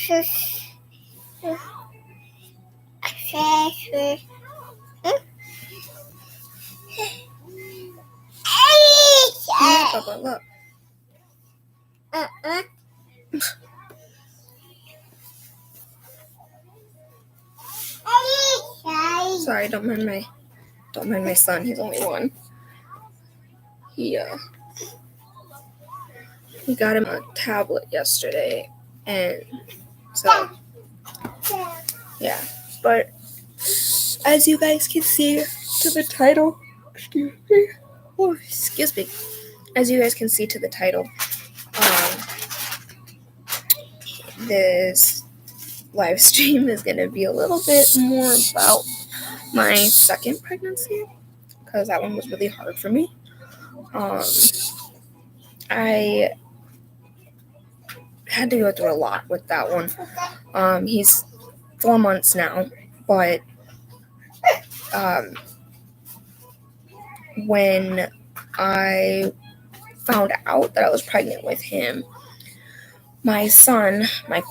Yeah, Papa, look. Sorry, don't mind my son. He's only one. He got him a tablet yesterday, and so yeah. But as you guys can see to the title, excuse me. As you guys can see to the title, this live stream is gonna be a little bit more about my second pregnancy, because that one was really hard for me. I had to go through a lot with that one. He's 4 months now, but when I found out that I was pregnant with him, my son, my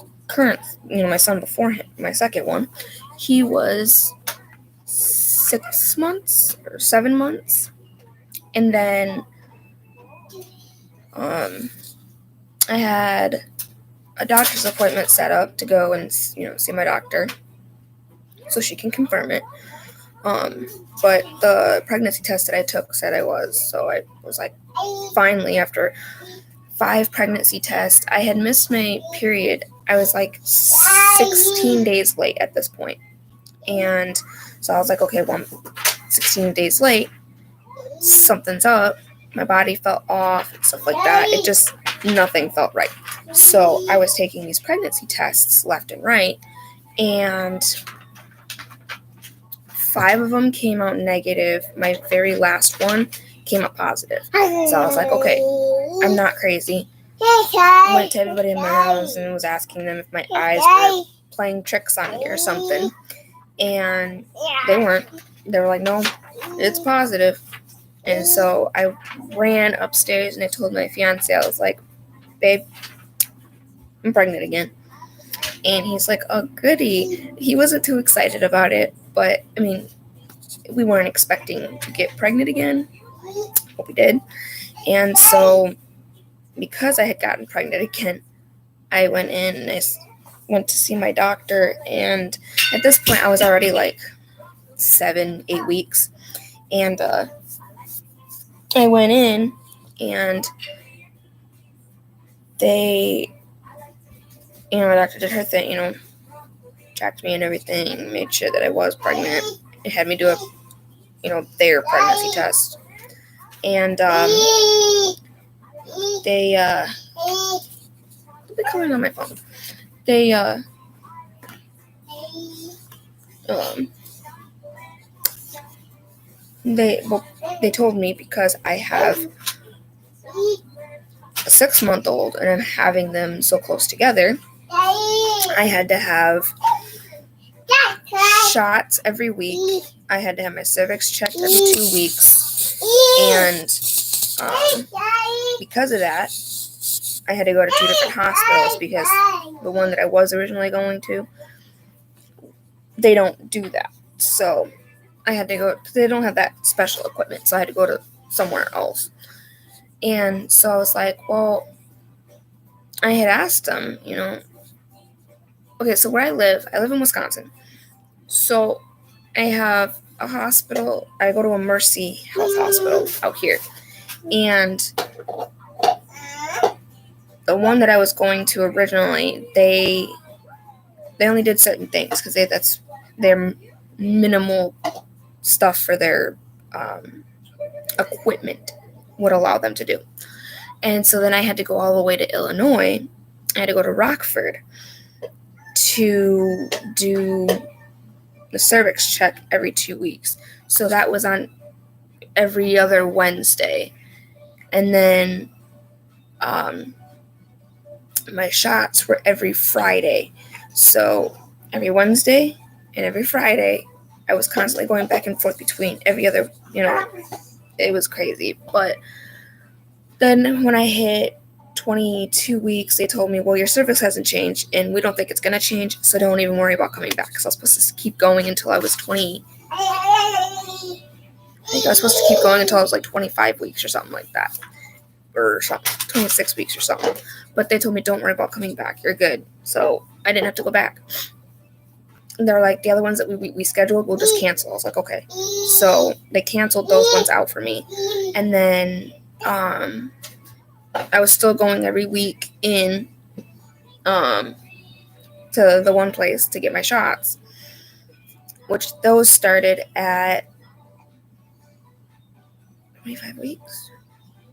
son before him, my second one, he was 6 months or 7 months, and then I had a doctor's appointment set up to go and see my doctor so she can confirm it. But the pregnancy test that I took said I was, so I was like, finally, after 5 pregnancy tests, I had missed my period. I was like 16 days late at this point. And so I was like, okay, well, I'm 16 days late. Something's up. My body felt off and stuff like that. It just, nothing felt right. So I was taking these pregnancy tests left and right, and 5 of them came out negative. My very last one came out positive. So I was like, okay, I'm not crazy. I went to everybody in my house and was asking them if my eyes were playing tricks on me or something. And they weren't. They were like, no, it's positive. And so I ran upstairs and I told my fiance, I was like, babe, I'm pregnant again. And he's like, oh, goody. He wasn't too excited about it, but I mean, we weren't expecting to get pregnant again, but we did. And so because I had gotten pregnant again, I went in and I went to see my doctor, and at this point I was already like 7-8 weeks, and I went in and they, my doctor did her thing, checked me and everything, made sure that I was pregnant. It had me do their pregnancy test. And they're calling on my phone. They told me, because I have a 6-month-old and I'm having them so close together, I had to have shots every week. I had to have my cervix checked every 2 weeks, and because of that, I had to go to 2 different hospitals, because the one that I was originally going to, they don't do that. So I had to go, they don't have that special equipment, so I had to go to somewhere else. And so I was like, well, I had asked them, okay, so where I live in Wisconsin. So I have a hospital. I go to a Mercy Health Hospital out here. And the one that I was going to originally, they only did certain things, because that's their minimal stuff for their equipment would allow them to do. And so then I had to go all the way to Illinois. I had to go to Rockford to do the cervix check every 2 weeks. So that was on every other Wednesday. And then my shots were every Friday. So every Wednesday and every Friday, I was constantly going back and forth between every other, it was crazy. But then when I hit 22 weeks, they told me, well, your cervix hasn't changed, and we don't think it's going to change, so don't even worry about coming back. Because I was supposed to keep going until I was 20. I think I was supposed to keep going until I was like 25 weeks or something like that. Or something, 26 weeks or something. But they told me, don't worry about coming back. You're good. So I didn't have to go back. And they're like, the other ones that we scheduled, we'll just cancel. I was like, okay. So they canceled those ones out for me. And then I was still going every week in to the one place to get my shots, which those started at 25 weeks?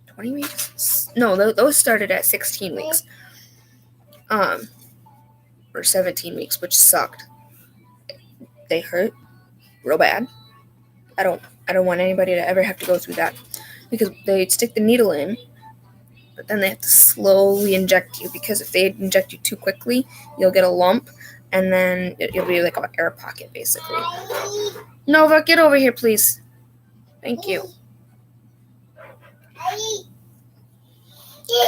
20 weeks? No, those started at 16 weeks. Or 17 weeks, which sucked. They hurt real bad. I don't want anybody to ever have to go through that, because they stick the needle in, but then they have to slowly inject you, because if they inject you too quickly, you'll get a lump, and then you'll be like an air pocket, basically. Nova, get over here, please. Thank you.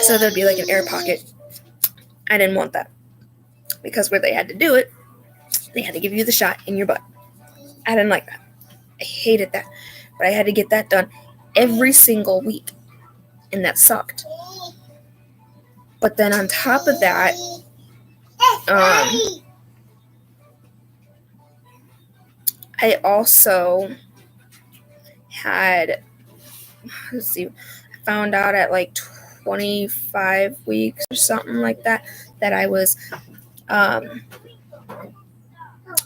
So there'd be like an air pocket. I didn't want that, because where they had to do it, they had to give you the shot in your butt. I didn't like that. I hated that. But I had to get that done every single week, and that sucked. But then on top of that, I also had, I found out at like 25 weeks or something like that I was,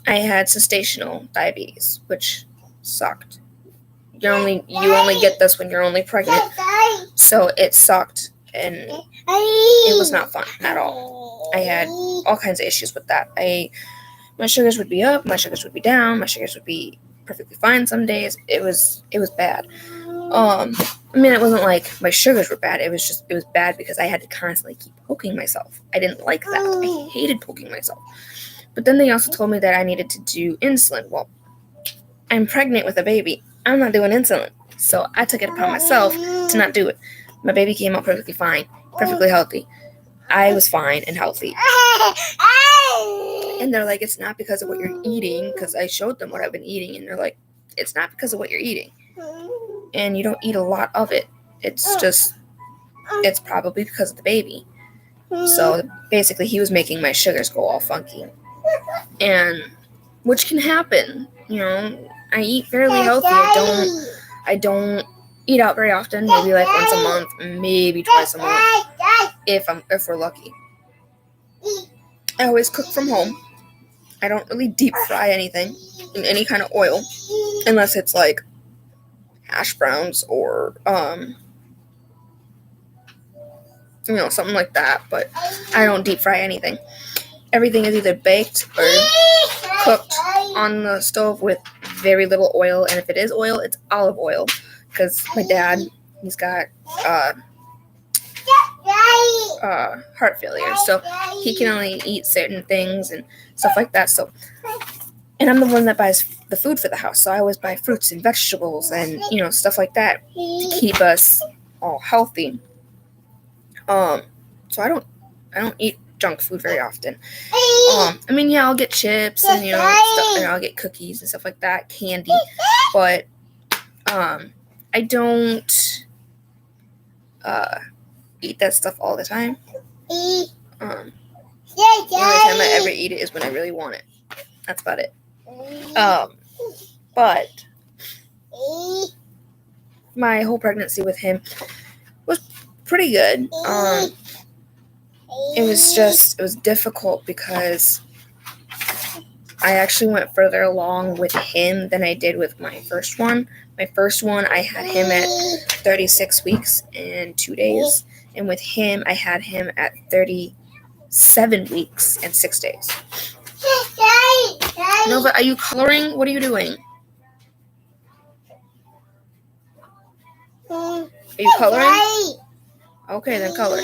I had gestational diabetes, which sucked. You only get this when you're only pregnant, so it sucked, and it was not fun at all. I had all kinds of issues with that. My sugars would be up, my sugars would be down, my sugars would be perfectly fine some days. It was bad. I mean, it wasn't like my sugars were bad. It was bad because I had to constantly keep poking myself. I didn't like that. I hated poking myself. But then they also told me that I needed to do insulin. Well, I'm pregnant with a baby. I'm not doing insulin. So I took it upon myself to not do it. My baby came out perfectly fine, perfectly healthy. I was fine and healthy. And they're like, it's not because of what you're eating, because I showed them what I've been eating, and they're like, it's not because of what you're eating. And you don't eat a lot of it. It's probably because of the baby. So basically, he was making my sugars go all funky. And which can happen, I eat fairly healthy. I don't eat out very often, maybe like once a month, maybe twice a month, if we're lucky. I always cook from home. I don't really deep fry anything in any kind of oil, unless it's like hash browns or something like that, but I don't deep fry anything. Everything is either baked or cooked on the stove with very little oil, and if it is oil, it's olive oil, because my dad, he's got heart failure, so he can only eat certain things and stuff like that. So, and I'm the one that buys the food for the house, so I always buy fruits and vegetables and stuff like that to keep us all healthy. So I don't eat junk food very often. I'll get chips and stuff, and I'll get cookies and stuff like that, candy, but I don't eat that stuff all the time. The only time I ever eat it is when I really want it. That's about it. But my whole pregnancy with him was pretty good. It was difficult because I actually went further along with him than I did with my first one. My first one, I had him at 36 weeks and 2 days. And with him, I had him at 37 weeks and 6 days. Nova, are you coloring? What are you doing? Are you coloring? Okay, then color.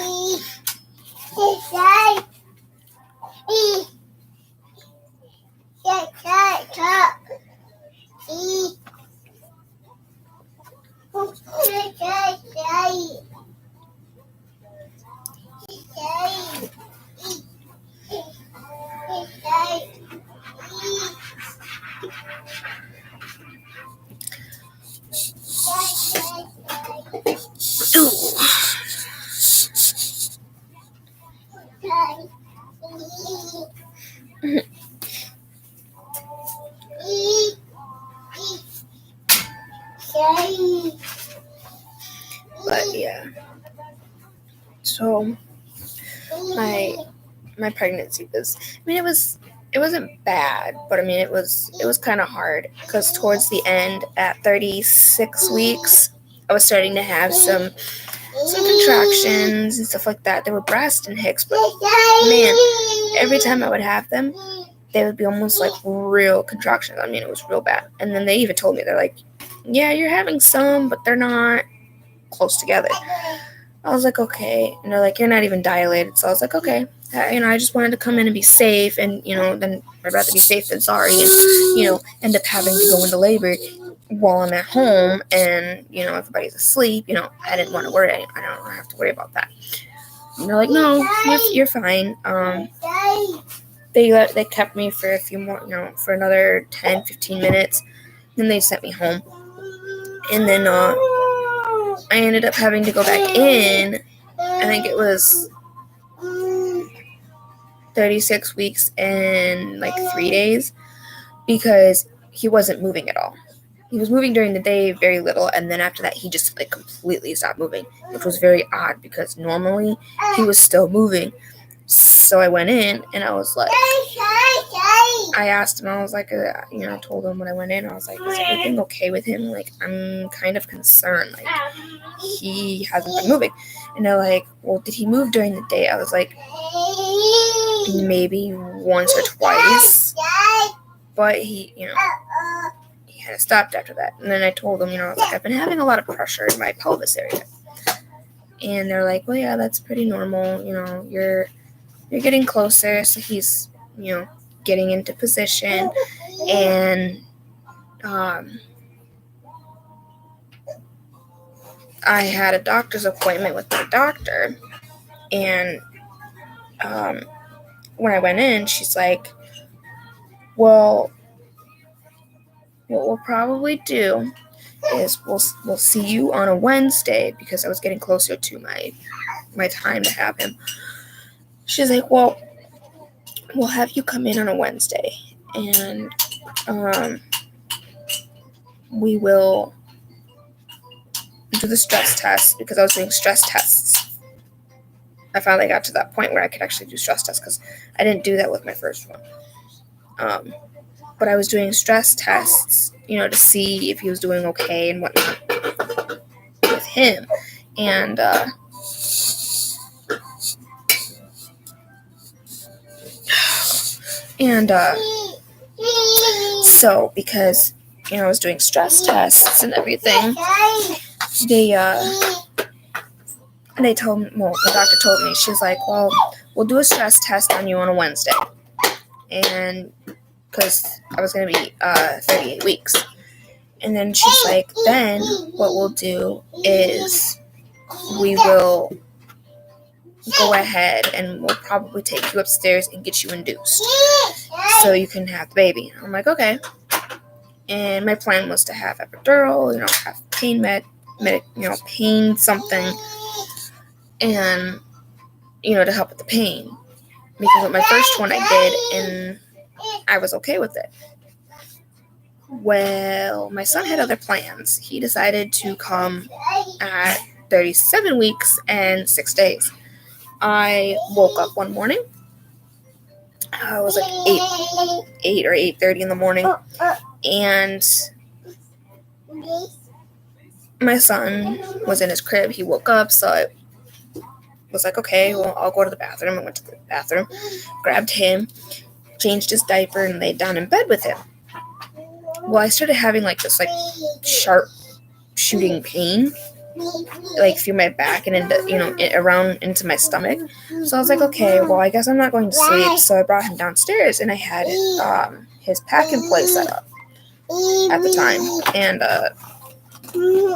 But yeah. So my pregnancy was, I mean, it wasn't bad, but I mean it was kind of hard because towards the end at 36 weeks I was starting to have some contractions and stuff like that. They were Braxton Hicks, but man, every time I would have them, they would be almost like real contractions. I mean, it was real bad. And then they even told me, they're like, yeah, you're having some, but they're not close together. I was like, okay. And they're like, you're not even dilated. So I was like, okay. I just wanted to come in and be safe. And, then I'd rather be safe than sorry. And, end up having to go into labor while I'm at home and, everybody's asleep. I didn't want to worry. I don't have to worry about that. And they're like, no, you're fine. They kept me for a few more, for another 10, 15 minutes. Then they sent me home. And then I ended up having to go back in. I think it was 36 weeks and like 3 days because he wasn't moving at all. He was moving during the day, very little, and then after that he just like completely stopped moving, which was very odd because normally he was still moving. So I went in and I was like, I asked him, I was like, I told him when I went in, I was like, is everything okay with him? Like, I'm kind of concerned. Like, he hasn't been moving. And they're like, well, did he move during the day? I was like, maybe once or twice. But he kind of stopped after that. And then I told him, I was like, I've been having a lot of pressure in my pelvis area. And they're like, well, yeah, that's pretty normal. You're getting closer. So he's, getting into position. And I had a doctor's appointment with my doctor. And when I went in, she's like, well, what we'll probably do is we'll see you on a Wednesday because I was getting closer to my time to have him. She's like, well, we'll have you come in on a Wednesday and we will do the stress test because I was doing stress tests. I finally got to that point where I could actually do stress tests because I didn't do that with my first one. But I was doing stress tests, to see if he was doing okay and whatnot with him. And so because, I was doing stress tests and everything, they told me, well, the doctor told me, she's like, well, we'll do a stress test on you on a Wednesday. And because I was going to be 38 weeks. And then she's like, then what we'll do is we will go ahead and we'll probably take you upstairs and get you induced so you can have the baby. I'm like, okay. And my plan was to have epidural, have pain pain something, and, to help with the pain. Because with my first one I did, and I was okay with it. Well, my son had other plans. He decided to come at 37 weeks and 6 days. I woke up one morning. It was like 8 or 8:30 in the morning. And my son was in his crib. He woke up, so I was like, okay, well, I'll go to the bathroom. I went to the bathroom, grabbed him, changed his diaper, and laid down in bed with him. Well, I started having like this like sharp shooting pain, like through my back and into, around into my stomach. So I was like, okay, well, I guess I'm not going to sleep. So I brought him downstairs and I had his pack and play set up at the time. And so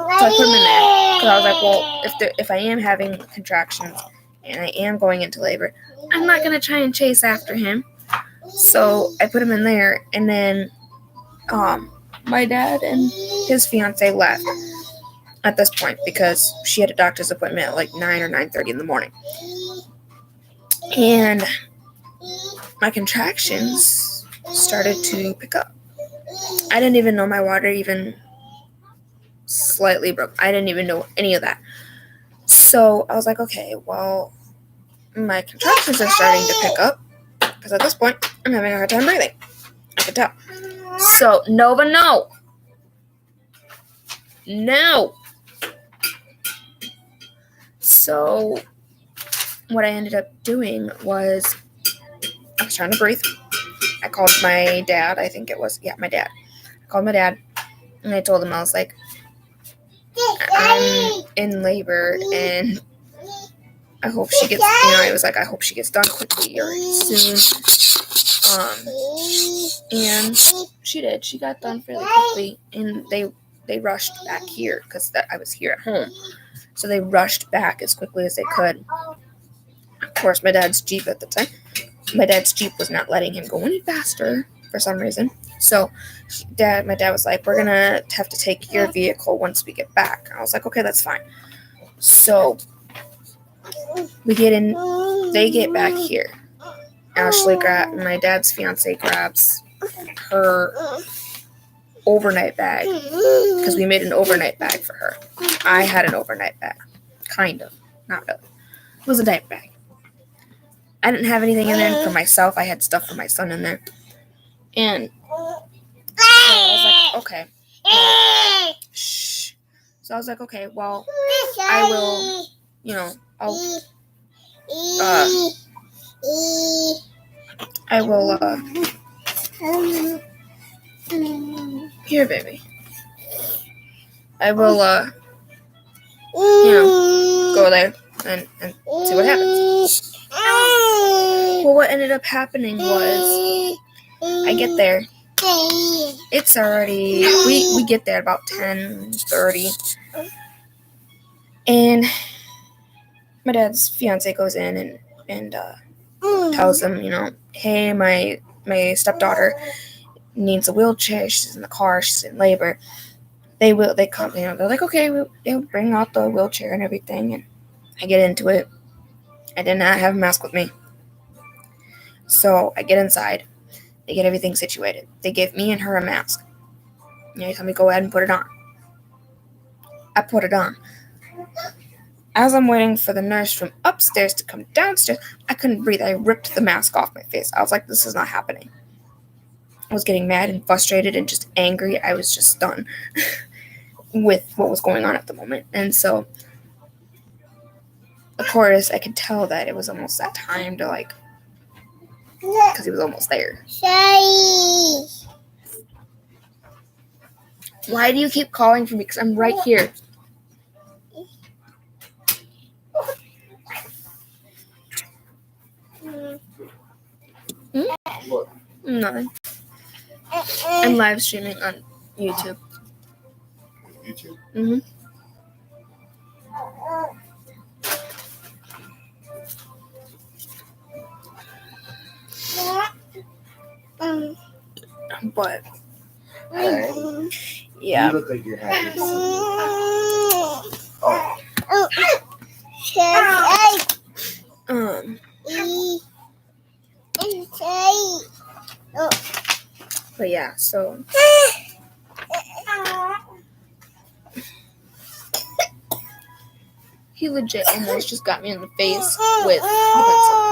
I put him in there because I was like, well, if I am having contractions and I am going into labor, I'm not going to try and chase after him. So I put him in there, and then my dad and his fiance left at this point because she had a doctor's appointment at like 9 or 9:30 in the morning. And my contractions started to pick up. I didn't even know my water even slightly broke. I didn't even know any of that. So I was like, okay, well, my contractions are starting to pick up because at this point, I'm having a hard time breathing. I could tell. So, Nova, no. No. So, what I ended up doing was I was trying to breathe. I called my dad. I think it was, my dad. I called my dad, and I told him, I was like, I'm in labor, and I hope she gets, I was like, I hope she gets done quickly or soon. And she did. She got done fairly quickly, and they rushed back here because I was here at home. So they rushed back as quickly as they could. Of course, my dad's Jeep at the time. My dad's Jeep was not letting him go any faster for some reason. So my dad was like, we're going to have to take your vehicle once we get back. I was like, okay, that's fine. So we get in, they get back here. Ashley my dad's fiance grabs her overnight bag because we made an overnight bag for her. I had an overnight bag. Kind of. Not really. It was a night bag. I didn't have anything in there for myself. I had stuff for my son in there. And so I was like, okay. Shh. So I was like, okay, well, I will, I will, here, baby. I will, go there and see what happens. Well, what ended up happening was I get there. It's already, we get there about 10:30. And my dad's fiance goes in and tells him, hey, my stepdaughter needs a wheelchair. She's in the car. She's in labor. They come, they're like, okay, they'll bring out the wheelchair and everything. And I get into it. I did not have a mask with me. So I get inside. They get everything situated. They give me and her a mask. They tell me, go ahead and put it on. I put it on. As I'm waiting for the nurse from upstairs to come downstairs, I couldn't breathe. I ripped the mask off my face. I was like, this is not happening. I was getting mad and frustrated and just angry. I was just done with what was going on at the moment. And so, of course, I could tell that it was almost that time to, because he was almost there. Why do you keep calling for me? Because I'm right here. What? Nothing. I'm live streaming on YouTube. YouTube? Mm-hmm. But yeah. You look like you're happy. Oh. But yeah, so he legit almost just got me in the face with the pencil.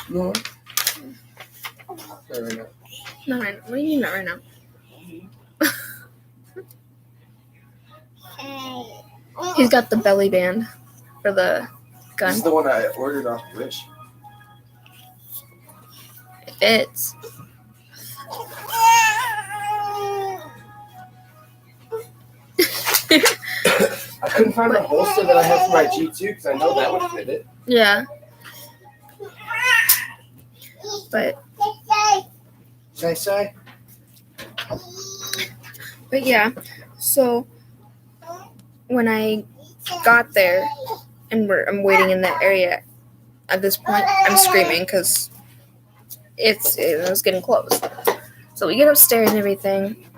No. Not right now. Not right now. What do you mean not right now? He's got the belly band for the gun. This is the one I ordered off Wish. It fits. I couldn't find a holster that I had for my G2 because I know that would fit it. Yeah. But Say. But yeah, so when I got there and I'm waiting in that area, at this point, I'm screaming because it was getting close. So we get upstairs and everything.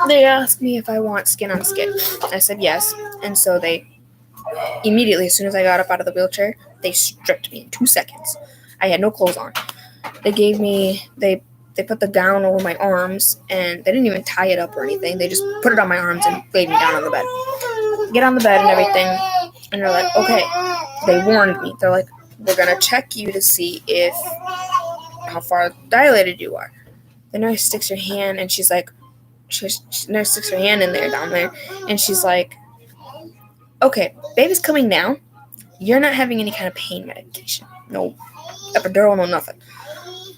They asked me if I want skin on skin. I said yes. And so they immediately, as soon as I got up out of the wheelchair, they stripped me in 2 seconds. I had no clothes on. They gave me, they put the gown over my arms, and they didn't even tie it up or anything. They just put it on my arms and laid me down on the bed. Get on the bed and everything. And they're like, okay. They warned me. They're like, we're going to check you to see how far dilated you are. The nurse sticks her hand, and she's like, nurse sticks her hand in there, down there, and she's like, okay, baby's coming now. You're not having any kind of pain medication. No epidural, no nothing.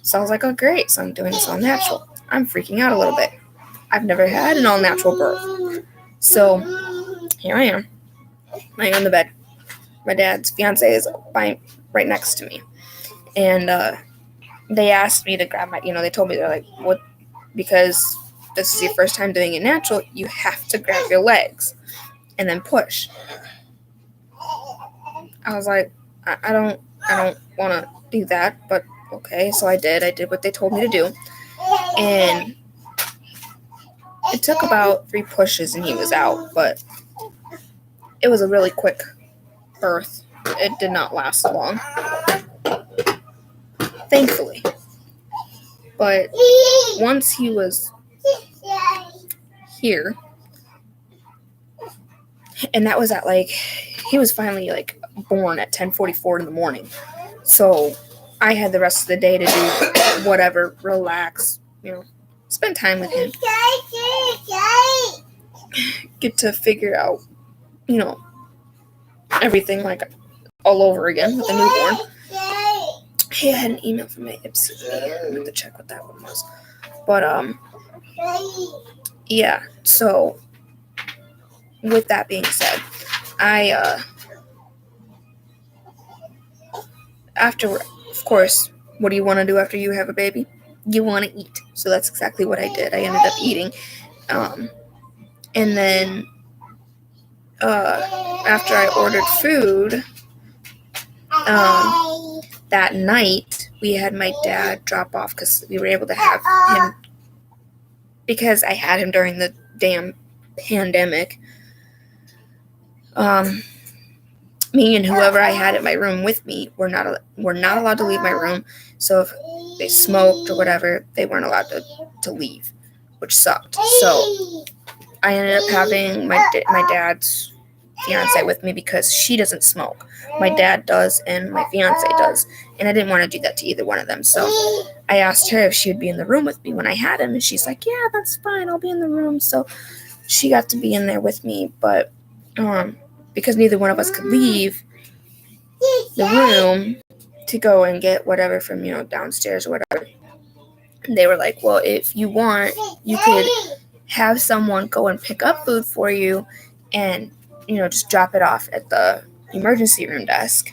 So I was like, oh, great. So I'm doing this all natural. I'm freaking out a little bit. I've never had an all natural birth. So here I am, laying on the bed. My dad's fiance is right next to me. And they asked me to grab my, they told me, they're like, what, because this is your first time doing it natural, you have to grab your legs and then push. I was like, I don't want to do that, but okay. So I did what they told me to do. And it took about 3 pushes and he was out, but it was a really quick birth. It did not last long, thankfully. But once he was here, and that was at he was finally born at 10:44 in the morning. So I had the rest of the day to do whatever, relax, spend time with him, get to figure out, everything all over again with a newborn. Hey, I had an email from my IPSI. I'm going to check what that one was. But, yeah. So, with that being said, of course, what do you want to do after you have a baby? You want to eat. So that's exactly what I did. I ended up eating. And then, after I ordered food, that night, we had my dad drop off because we were able to have him, because I had him during the damn pandemic. Me and whoever I had in my room with me were not allowed to leave my room. So if they smoked or whatever, they weren't allowed to leave, which sucked. So I ended up having my dad's fiance with me because she doesn't smoke. My dad does and my fiance does, and I didn't want to do that to either one of them. So I asked her if she would be in the room with me when I had him, and she's like, yeah, that's fine, I'll be in the room. So she got to be in there with me, but because neither one of us could leave the room to go and get whatever from downstairs or whatever, they were like, well, if you want, you could have someone go and pick up food for you and just drop it off at the emergency room desk,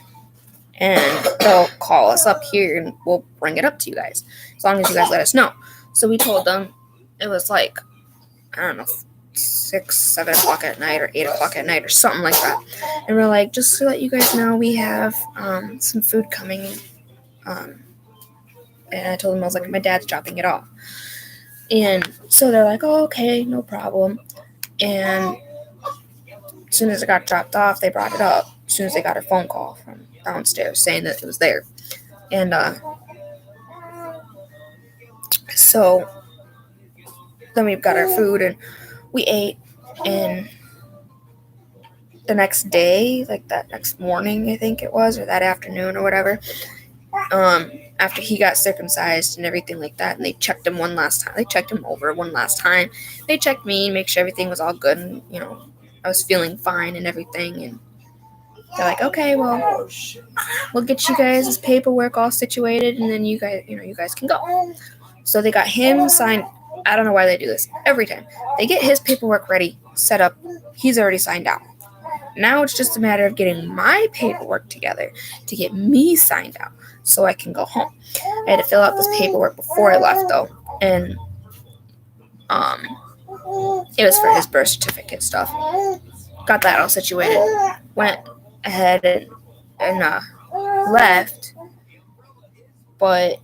and they'll call us up here and we'll bring it up to you guys, as long as you guys let us know. So we told them it was I don't know, 6, 7 o'clock at night or 8 o'clock at night or something like that. And we're like, just to let you guys know, we have some food coming. And I told them, I was like, my dad's dropping it off. And so they're like, oh, okay, no problem. And as soon as it got dropped off, they brought it up. As soon as they got a phone call from downstairs saying that it was there. And so then we got our food and we ate. And the next day, that next morning, I think it was, or that afternoon or whatever, after he got circumcised and everything like that, and they checked him one last time. They checked him over one last time. They checked me and make sure everything was all good, and I was feeling fine and everything. And they're like, okay, well, we'll get you guys this paperwork all situated, and then you guys can go. So they got him signed. I don't know why they do this every time. They get his paperwork ready, set up. He's already signed out. Now it's just a matter of getting my paperwork together to get me signed out so I can go home. I had to fill out this paperwork before I left, though, and it was for his birth certificate stuff. Got that all situated. Went ahead and left. But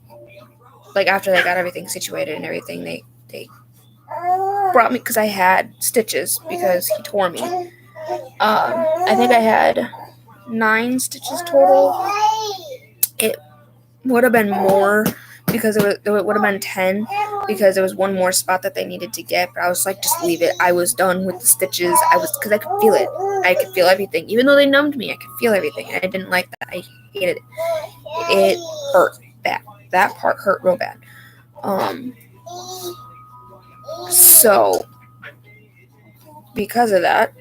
like after they got everything situated and everything, they brought me because I had stitches because he tore me. I think I had 9 stitches total. It would have been more because it would have been 10 because there was one more spot that they needed to get, but I was like, just leave it. I was done with the stitches. Because I could feel it. I could feel everything. Even though they numbed me, I could feel everything. I didn't like that. I hated it. It hurt bad. That part hurt real bad. So because of that,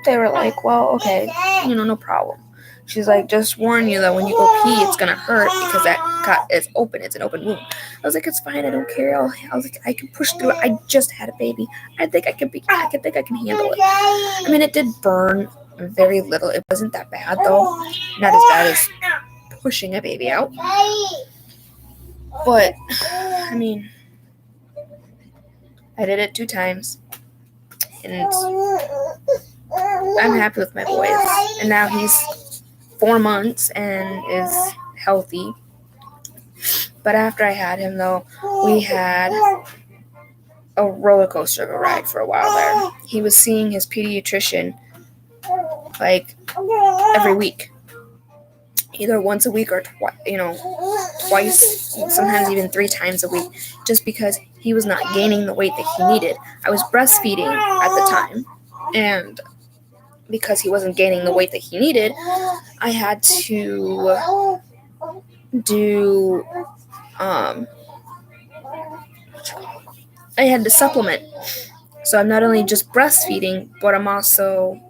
they were like, well, okay, no problem. She's like, just warn you that when you go pee, it's gonna hurt because that cut is open. It's an open wound. I was like, it's fine. I don't care. I was like, I can push through it. I just had a baby. I think I can handle it. I mean, it did burn very little. It wasn't that bad though. Not as bad as pushing a baby out. But I mean, I did it 2 times, and I'm happy with my boys. And now he's 4 months and is healthy. But after I had him, though, we had a roller coaster of a ride for a while there. He was seeing his pediatrician like every week, either once a week or twice, sometimes even 3 times a week, just because he was not gaining the weight that he needed. I was breastfeeding at the time, and because he wasn't gaining the weight that he needed, I had to do supplement. So I'm not only just breastfeeding, but I'm also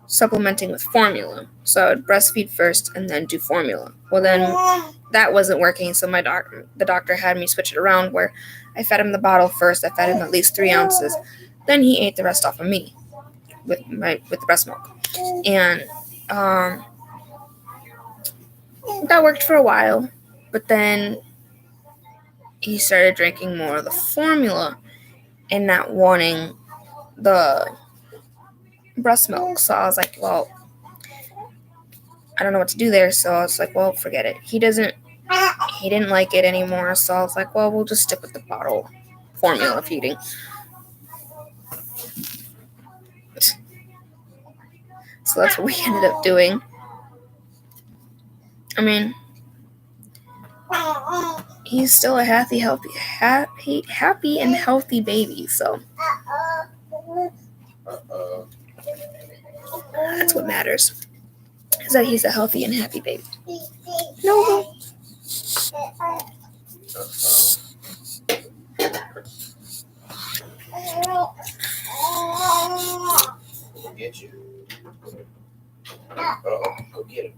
supplementing with formula. So I would breastfeed first and then do formula. Well, then that wasn't working, so the doctor had me switch it around where I fed him the bottle first. I fed him at least 3 ounces. Then he ate the rest off of me with the breast milk. And that worked for a while, but then he started drinking more of the formula and not wanting the breast milk. So I was like, well, I don't know what to do there. So I was like, well, forget it. He didn't like it anymore. So I was like, well, we'll just stick with the bottle formula feeding. So that's what we ended up doing. I mean, he's still a happy and healthy baby. So that's what matters. Is that he's a healthy and happy baby. No. We'll get you. Go get him.